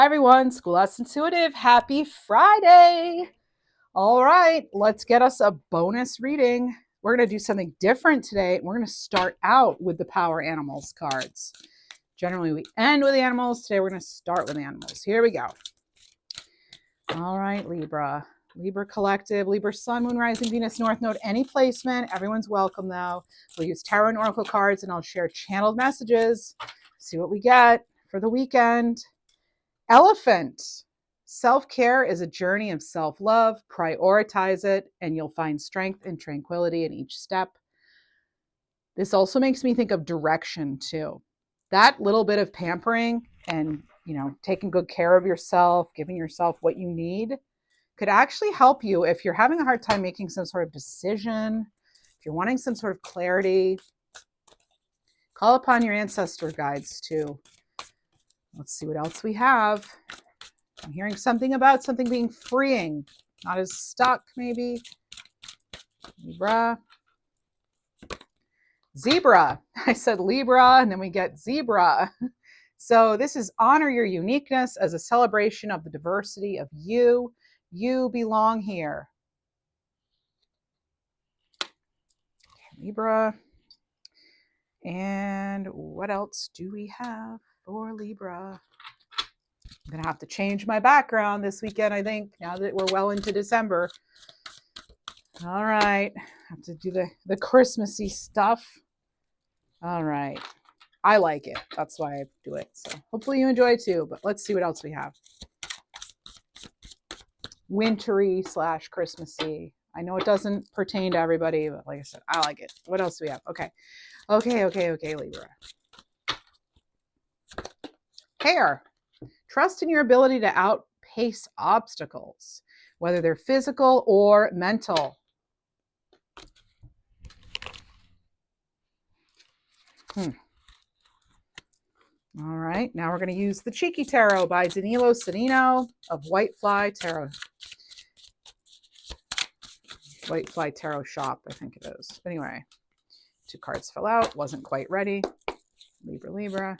Hi everyone, School Us Intuitive. Happy Friday. All right, let's get us a bonus reading. We're going to do something different today. We're going to start out with the Power Animals cards. Generally, we end with the animals. Today, we're going to start with animals. Here we go. All right, Libra. Libra Collective, Libra Sun, Moon, Rising, Venus, North Node, any placement. Everyone's welcome, though. We'll use tarot and oracle cards, and I'll share channeled messages. See what we get for the weekend. Elephant. Self-care is a journey of self-love. Prioritize it, and you'll find strength and tranquility in each step. This also makes me think of direction, too. That little bit of pampering and, taking good care of yourself, giving yourself what you need, could actually help you if you're having a hard time making some sort of decision, if you're wanting some sort of clarity. Call upon your ancestor guides, too. Let's see what else we have. I'm hearing something about something being freeing, not as stuck, maybe. Libra. Zebra. I said Libra, and then we get zebra. So this is honor your uniqueness as a celebration of the diversity of you. You belong here. Libra. And what else do we have for Libra? I'm going to have to change my background this weekend, I think, now that we're well into December. All right. I have to do the Christmassy stuff. All right. I like it. That's why I do it. So hopefully you enjoy it too, but let's see what else we have. Wintry / Christmassy. I know it doesn't pertain to everybody, but like I said, I like it. What else do we have? Okay, Libra. Hair. Trust in your ability to outpace obstacles, whether they're physical or mental. All right, now we're going to use the Cheeky Tarot by Danilo, Sanino of Whitefly Tarot. Whitefly Tarot Shop, I think it is. Anyway, 2 cards fell out. Wasn't quite ready. Libra.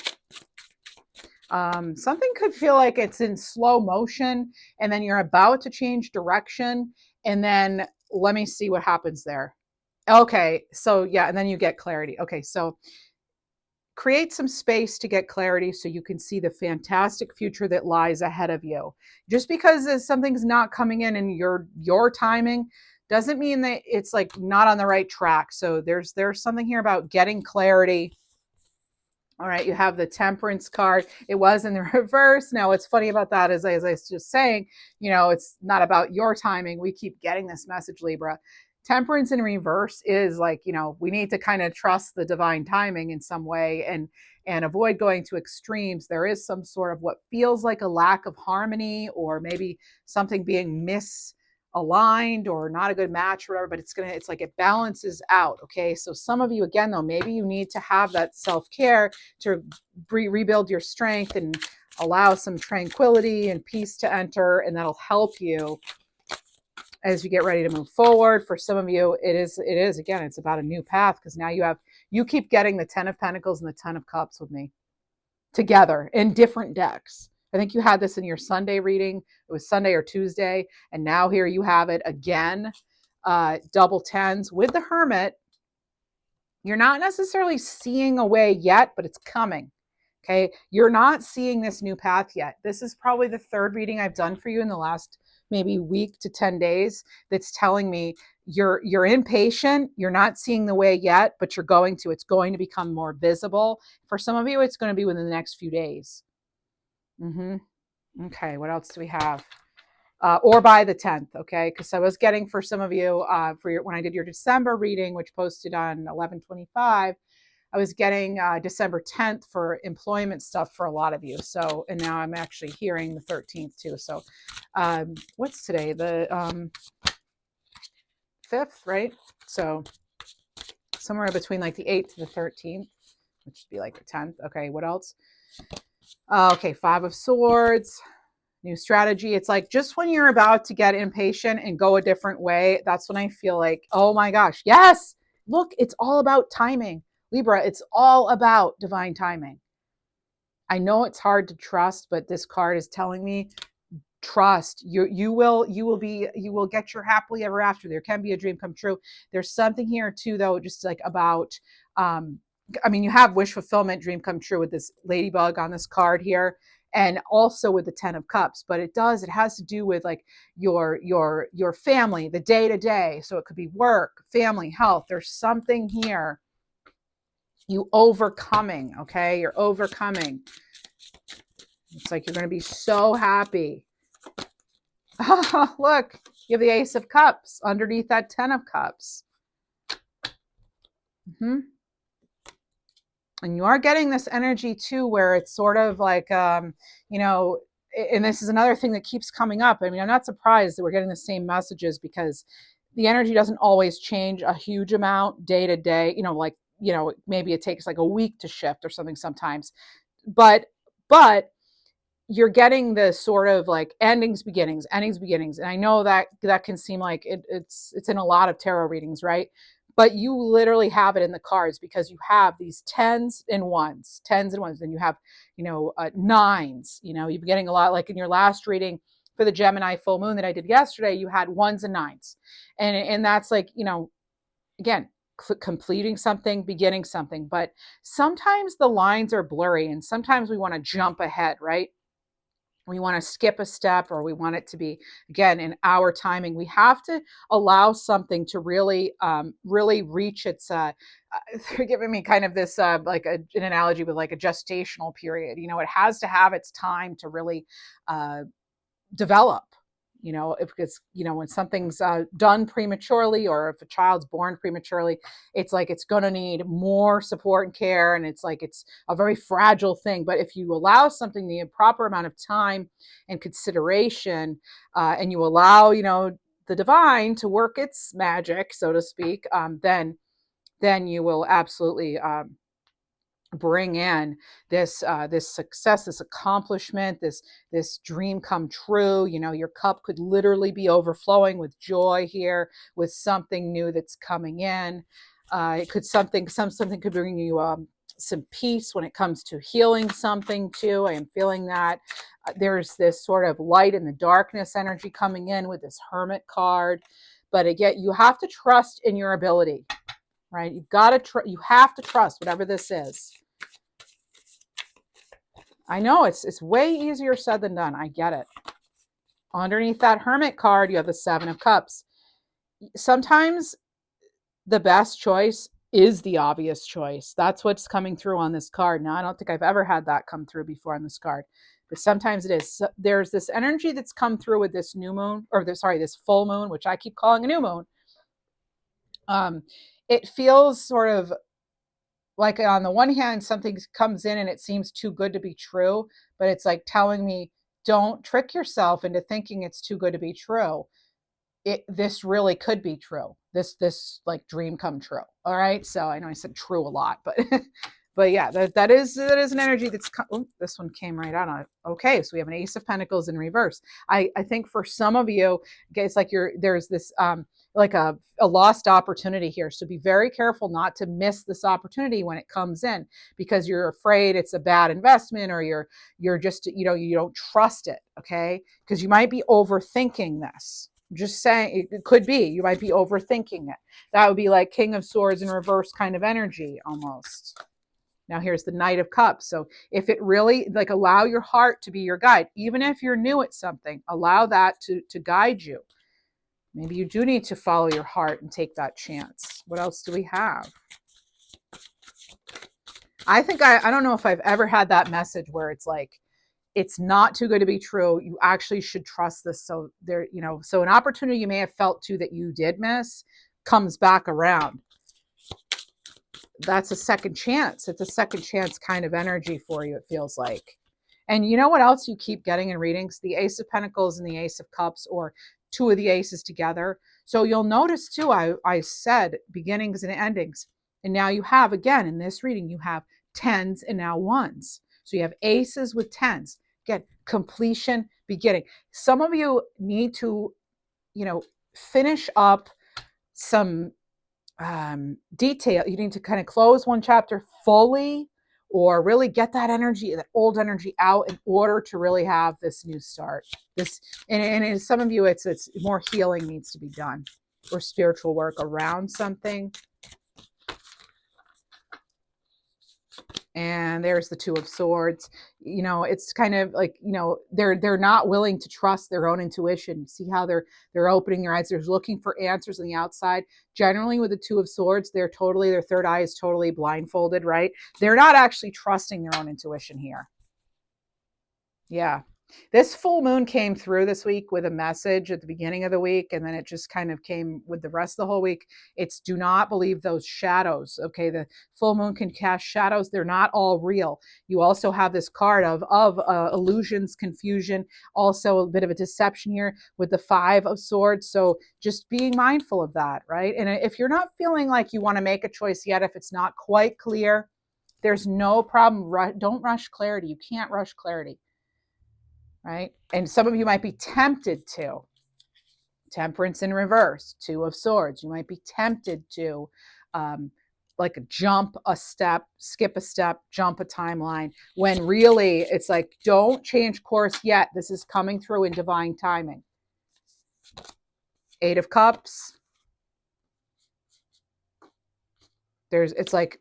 Something could feel like it's in slow motion, and then you're about to change direction, and then let me see what happens there. Okay, so yeah, and then you get clarity. Okay, so create some space to get clarity so you can see the fantastic future that lies ahead of you. Just because something's not coming in your timing doesn't mean that it's like not on the right track. So there's something here about getting clarity. All right, you have the Temperance card. It was in the reverse. Now, what's funny about that is, as I was just saying, it's not about your timing. We keep getting this message, Libra. Temperance in reverse is like, we need to kind of trust the divine timing in some way and avoid going to extremes. There is some sort of what feels like a lack of harmony, or maybe something being misaligned or not a good match or whatever, but it's like it balances out. Okay, so some of you, again, though, maybe you need to have that self-care to rebuild your strength and allow some tranquility and peace to enter, and that'll help you as you get ready to move forward. For some of you, it is again, it's about a new path, because now you keep getting the 10 of Pentacles and the 10 of Cups with me together in different decks. I think you had this in your Sunday reading. It was Sunday or Tuesday, and now here you have it again. Double 10s with the Hermit. You're not necessarily seeing a way yet, but it's coming. Okay, you're not seeing this new path yet. This is probably the 3rd reading I've done for you in the last maybe week to 10 days that's telling me you're impatient, you're not seeing the way yet, but it's going to become more visible. For some of you, it's going to be within the next few days. Okay, what else do we have? Or by the 10th, okay? Because I was getting, for some of you, when I did your December reading, which posted on 11/25, I was getting December 10th for employment stuff for a lot of you. So, and now I'm actually hearing the 13th too. So, what's today? The 5th, right? So, somewhere between like the 8th to the 13th, which would be like the 10th. Okay, what else? Okay, 5 of Swords. New strategy. It's like just when you're about to get impatient and go a different way, that's when I feel like, oh my gosh, yes, look, it's all about timing. Libra, it's all about divine timing. I know it's hard to trust, but this card is telling me trust. You will get your happily ever after. There can be a dream come true. There's something here too, though, just like about I mean, you have wish fulfillment, dream come true with this ladybug on this card here, and also with the 10 of cups. But it has to do with like your family, the day to day. So it could be work, family, health. There's something here. You overcoming, okay? You're overcoming. It's like you're going to be so happy. Oh, look, you have the Ace of Cups underneath that 10 of Cups. Mm-hmm. And you are getting this energy too, where it's sort of like, you know, and this is another thing that keeps coming up. I mean, I'm not surprised that we're getting the same messages, because the energy doesn't always change a huge amount day to day. You know, like, you know, maybe it takes like a week to shift or something sometimes. But you're getting this sort of like endings, beginnings. And I know that can seem like it's in a lot of tarot readings, right? But you literally have it in the cards, because you have these tens and ones. Then you have, you know, nines. You know, you've been getting a lot, like in your last reading for the Gemini full moon that I did yesterday, you had ones and nines. And that's like, you know, again, completing something, beginning something. But sometimes the lines are blurry, and sometimes we want to jump ahead, right? We want to skip a step, or we want it to be, again, in our timing. We have to allow something to really really reach its they're giving me kind of this like an analogy with like a gestational period. You know, it has to have its time to really develop. You know, if it's, you know, when something's done prematurely, or if a child's born prematurely, it's like it's going to need more support and care, and it's like it's a very fragile thing. But if you allow something the proper amount of time and consideration, and you allow, you know, the divine to work its magic, so to speak, then you will absolutely bring in this this success, this accomplishment, this dream come true. You know, your cup could literally be overflowing with joy here, with something new that's coming in. It could something could bring you some peace when it comes to healing something too. I am feeling that there's this sort of light in the darkness energy coming in with this Hermit card. But again, you have to trust in your ability, right? You've got to you have to trust whatever this is. I know it's way easier said than done. I get it. Underneath that Hermit card, you have the 7 of Cups. Sometimes the best choice is the obvious choice. That's what's coming through on this card. Now, I don't think I've ever had that come through before on this card, but sometimes it is. There's this energy that's come through with this new moon, or this full moon, which I keep calling a new moon. It feels sort of like, on the one hand, something comes in and it seems too good to be true, but it's like telling me, don't trick yourself into thinking it's too good to be true. This really could be true. This like dream come true. All right. So I know I said true a lot, but but yeah, that is an energy that's this one came right out on it. Okay, so we have an Ace of Pentacles in reverse. I think for some of you, it's like there's this like a lost opportunity here. So be very careful not to miss this opportunity when it comes in, because you're afraid it's a bad investment, or you're just, you know, you don't trust it. Okay, because you might be overthinking this. Just saying, it could be you might be overthinking it. That would be like King of Swords in reverse kind of energy almost. Now here's the Knight of Cups. So if it really, like, allow your heart to be your guide, even if you're new at something, allow that to guide you. Maybe you do need to follow your heart and take that chance. What else do we have? I think I don't know if I've ever had that message where it's like, it's not too good to be true. You actually should trust this. So there, you know, so an opportunity you may have felt too that you did miss comes back around. That's a second chance. It's a second chance kind of energy for you, it feels like. And you know what else you keep getting in readings? The Ace of Pentacles and the Ace of Cups, or two of the aces together. So you'll notice too, I said beginnings and endings. And now you have, again, in this reading, you have tens and now ones. So you have aces with tens. Again, completion, beginning. Some of you need to, you know, finish up some detail. You need to kind of close one chapter fully, or really get that energy, that old energy out in order to really have this new start. And in some of you, it's more healing needs to be done, or spiritual work around something. And there's the Two of Swords. It's kind of like, they're not willing to trust their own intuition. See how they're opening their eyes. They're looking for answers on the outside. Generally with the Two of Swords, their third eye is totally blindfolded, right? They're not actually trusting their own intuition here. Yeah. This full moon came through this week with a message at the beginning of the week, and then it just kind of came with the rest of the whole week. It's do not believe those shadows. Okay, the full moon can cast shadows. They're not all real. You also have this card of illusions, confusion, also a bit of a deception here with the Five of Swords. So just being mindful of that, right? And if you're not feeling like you want to make a choice yet, if it's not quite clear, there's no problem. Don't rush clarity. You can't rush clarity. Right? And some of you might be tempted to. Temperance in reverse, Two of Swords. You might be tempted to like jump a step, skip a step, jump a timeline, when really it's like, don't change course yet. This is coming through in divine timing. Eight of Cups. It's like,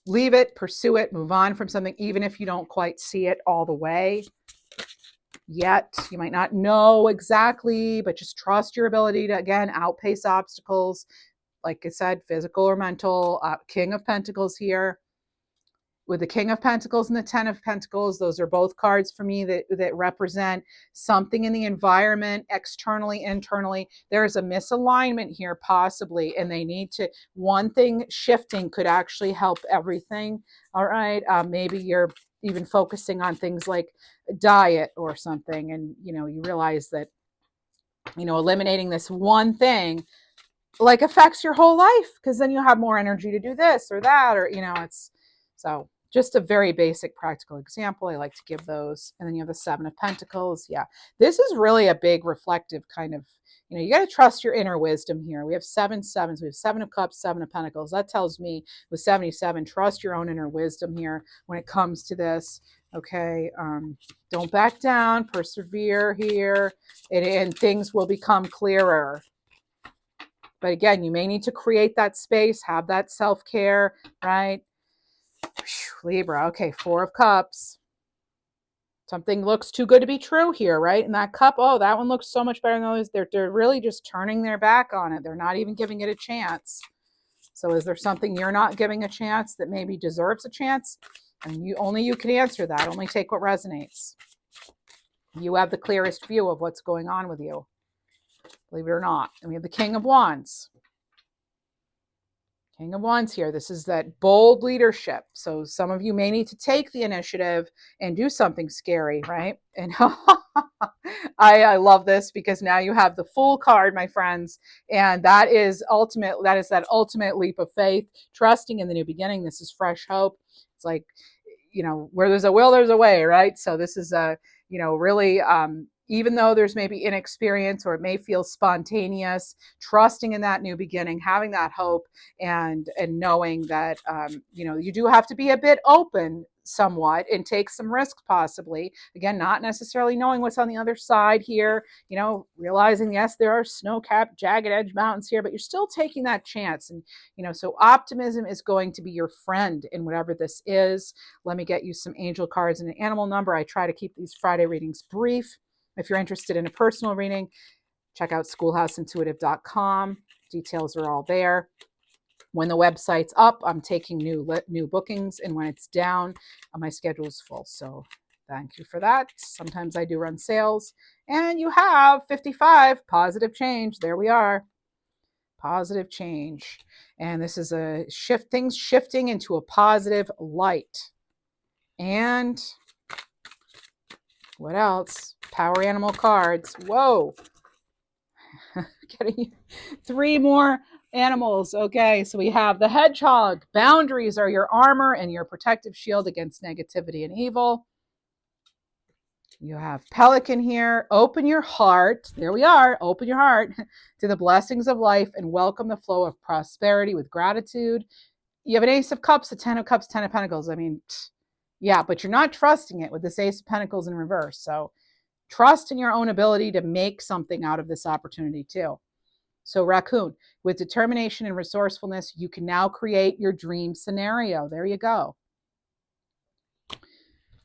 leave it, pursue it, move on from something, even if you don't quite see it all the way yet. You might not know exactly, but just trust your ability to, again, outpace obstacles. Like I said, physical or mental. King of Pentacles here. With the King of Pentacles and the Ten of Pentacles, those are both cards for me that represent something in the environment, externally, internally. There's a misalignment here, possibly, and they need to, one thing shifting could actually help everything. All right. Maybe you're even focusing on things like diet or something, and you realize that eliminating this one thing like affects your whole life, because then you have more energy to do this or that, or it's so just a very basic practical example. I like to give those. And then you have the Seven of Pentacles. Yeah, this is really a big reflective kind of, you got to trust your inner wisdom here. We have 7 sevens. We have Seven of Cups, Seven of Pentacles. That tells me with 77, trust your own inner wisdom here when it comes to this. Okay. Don't back down, persevere here, and things will become clearer. But again, you may need to create that space, have that self-care, right? Libra. Okay, Four of Cups. Something looks too good to be true here, right? And that cup, oh, that one looks so much better than those. They're really just turning their back on it. They're not even giving it a chance. So is there something you're not giving a chance that maybe deserves a chance? And you can answer that. Only take what resonates. You have the clearest view of what's going on with you, believe it or not. And we have the King of Wands. King of Wands here. This is that bold leadership. So some of you may need to take the initiative and do something scary, right? And I love this, because now you have the Fool card, my friends, and that is that ultimate leap of faith, trusting in the new beginning. This is fresh hope. It's like, where there's a will, there's a way, right? So this is really, even though there's maybe inexperience or it may feel spontaneous, trusting in that new beginning, having that hope, and knowing that, you do have to be a bit open somewhat and take some risks, possibly. Again, not necessarily knowing what's on the other side here, realizing, yes, there are snow-capped, jagged edge mountains here, but you're still taking that chance. And, so optimism is going to be your friend in whatever this is. Let me get you some angel cards and an animal number. I try to keep these Friday readings brief. If you're interested in a personal reading, check out schoolhouseintuitive.com. Details are all there. When the website's up, I'm taking new bookings, and when it's down, my schedule is full. So thank you for that. Sometimes I do run sales, and you have 55 positive change. There we are. Positive change. And this is a things shifting into a positive light. And what else? Power animal cards. Whoa. Getting 3 more animals. Okay, so we have the hedgehog. Boundaries are your armor and your protective shield against negativity and evil. You have pelican here. Open your heart. There we are. Open your heart to the blessings of life and welcome the flow of prosperity with gratitude. You have an Ace of Cups, a Ten of Cups, Ten of Pentacles. I mean, yeah, but you're not trusting it with this Ace of Pentacles in reverse. So trust in your own ability to make something out of this opportunity too. So Raccoon, with determination and resourcefulness, you can now create your dream scenario. There you go.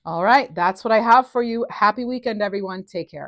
All right, that's what I have for you. Happy weekend, everyone. Take care.